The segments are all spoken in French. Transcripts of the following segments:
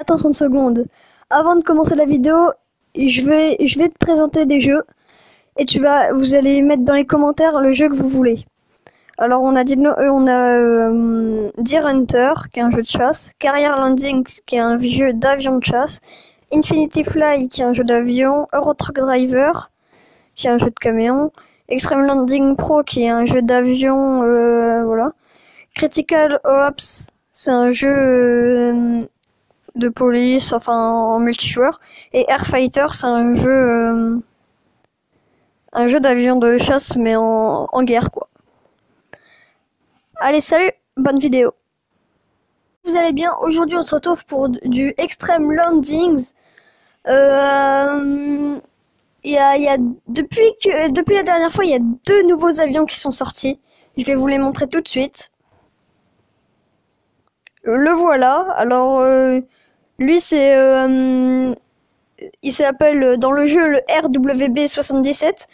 Attends 30 secondes. Avant de commencer la vidéo, je vais te présenter des jeux et vous allez mettre dans les commentaires le jeu que vous voulez. Alors on a Deer Hunter qui est un jeu de chasse, Career Landing qui est un jeu d'avion de chasse, Infinity Fly qui est un jeu d'avion, Euro Truck Driver qui est un jeu de camion, Extreme Landing Pro qui est un jeu d'avion, voilà. Critical Ops c'est un jeu de police, enfin en multijoueur, et Airfighter c'est un jeu d'avion de chasse mais en guerre quoi. Allez salut, bonne vidéo. Vous allez bien? Aujourd'hui on se retrouve pour du Extreme Landings. Depuis la dernière fois il y a 2 nouveaux avions qui sont sortis. Je vais vous les montrer tout de suite. Le voilà. Alors lui il s'appelle dans le jeu le RWB-77.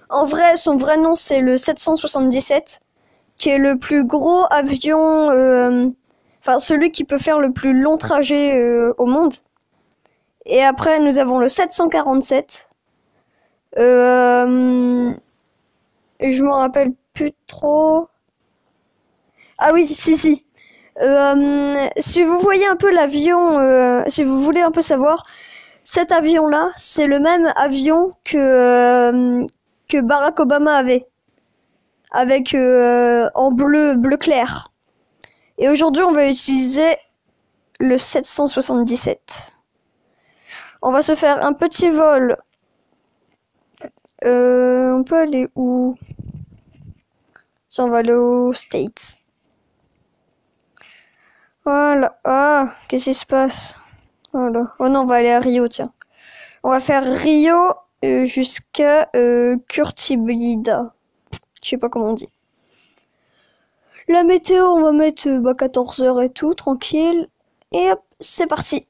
En vrai, son vrai nom c'est le 777, qui est le plus gros avion, enfin celui qui peut faire le plus long trajet au monde. Et après nous avons le 747. Je m'en rappelle plus trop. Ah oui, si. Si vous voyez un peu l'avion, si vous voulez un peu savoir, cet avion-là, c'est le même avion que Barack Obama avait, avec en bleu clair. Et aujourd'hui, on va utiliser le 777. On va se faire un petit vol. On peut aller où? Ça, on va aller aux States. Voilà. Ah, qu'est-ce qui se passe? Voilà. Oh non, on va aller à Rio, tiens. On va faire Rio jusqu'à Curitiba. Je sais pas comment on dit. La météo, on va mettre 14h et tout, tranquille. Et hop, c'est parti.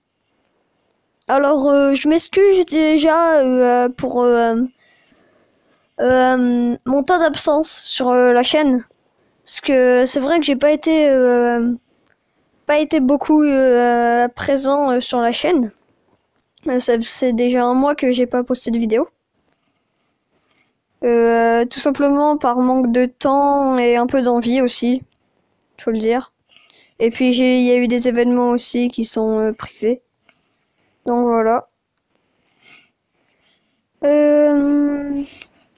Alors, je m'excuse déjà pour mon temps d'absence sur la chaîne. Parce que c'est vrai que j'ai pas été beaucoup présent sur la chaîne. C'est déjà un mois que j'ai pas posté de vidéo. Tout simplement par manque de temps et un peu d'envie aussi, faut le dire. Et puis il y a eu des événements aussi qui sont privés. Donc voilà.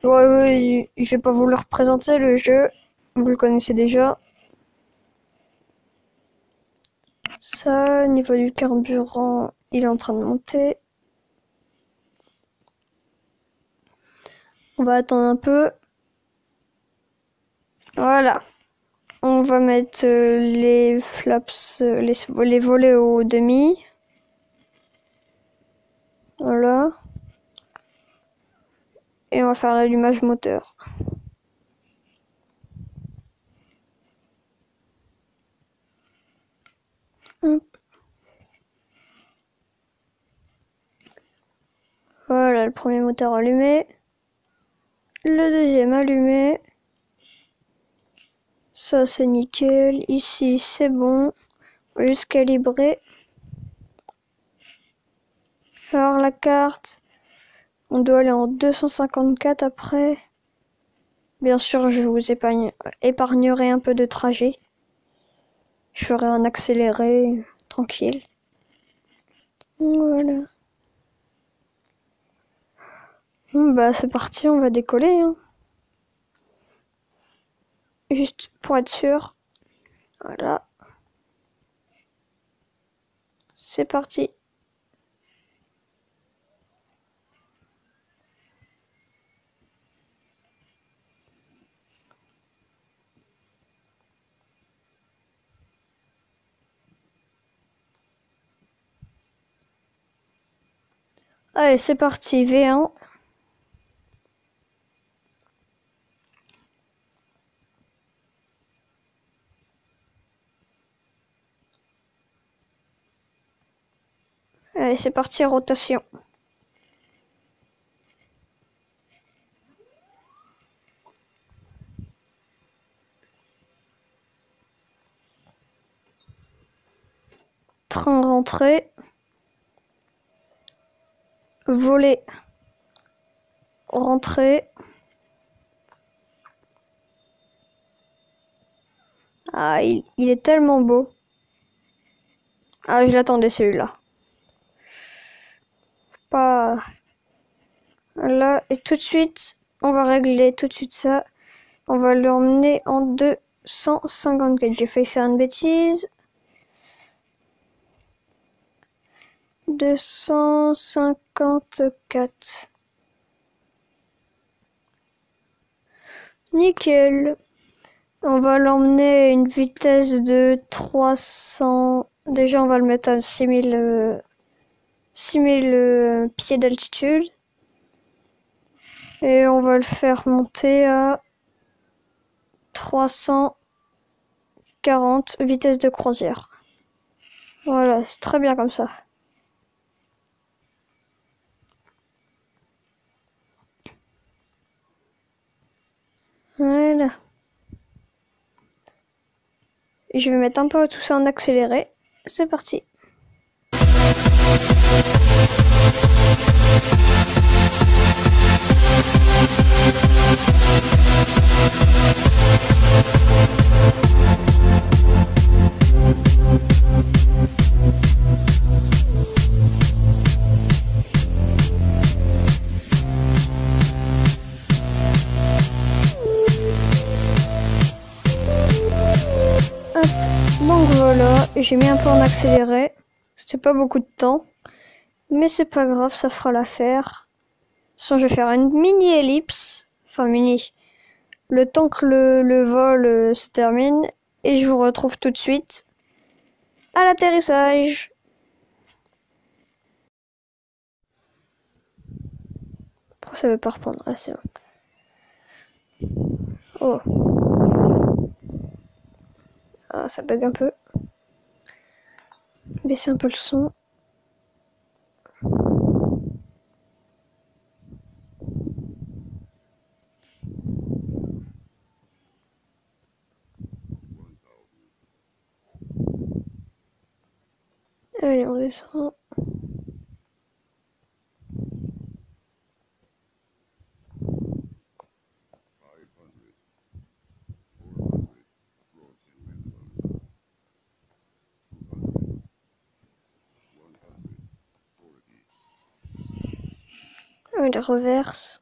Ouais, je vais pas vous le représenter le jeu. Vous le connaissez déjà. Ça, niveau du carburant, il est en train de monter. On va attendre un peu. Voilà. On va mettre les flaps, les volets au demi. Voilà. Et on va faire l'allumage moteur. Hop. Voilà, le premier moteur allumé. Le deuxième allumé. Ça c'est nickel. Ici c'est bon. On va juste calibrer. Alors la carte. On doit aller en 254 après. Bien sûr, je vous épargnerai un peu de trajet. Je ferai un accéléré tranquille. Voilà. Bon, bah c'est parti, on va décoller. Hein. Juste pour être sûr. Voilà. C'est parti. Allez, c'est parti, V1. Allez, c'est parti, rotation. Train rentré. voler, rentrer. Ah, il est tellement beau. Ah, je l'attendais celui-là. Pas là, et tout de suite, on va régler tout de suite ça. On va l'emmener en 254. J'ai failli faire une bêtise. 254. Nickel. On va l'emmener à une vitesse de 300. Déjà, on va le mettre à 6000 pieds d'altitude. Et on va le faire monter à 340 vitesse de croisière. Voilà, c'est très bien comme ça. Voilà. Je vais mettre un peu tout ça en accéléré. C'est parti. Donc voilà, j'ai mis un peu en accéléré. C'était pas beaucoup de temps. Mais c'est pas grave, ça fera l'affaire. Sinon, je vais faire une mini ellipse. Enfin, mini. Le temps que le vol se termine. Et je vous retrouve tout de suite à l'atterrissage. Pourquoi ça veut pas reprendre? Ah, c'est bon. Oh. Ah, ça bug un peu. Baisser un peu le son. Allez, on descend. Allez, reverse.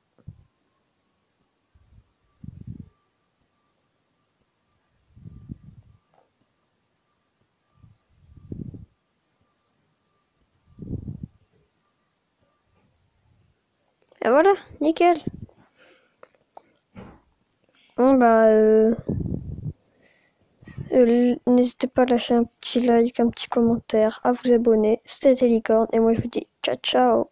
Et voilà, nickel. Bon bah n'hésitez pas à lâcher un petit like, un petit commentaire, à vous abonner. C'était Licorne et moi je vous dis ciao ciao.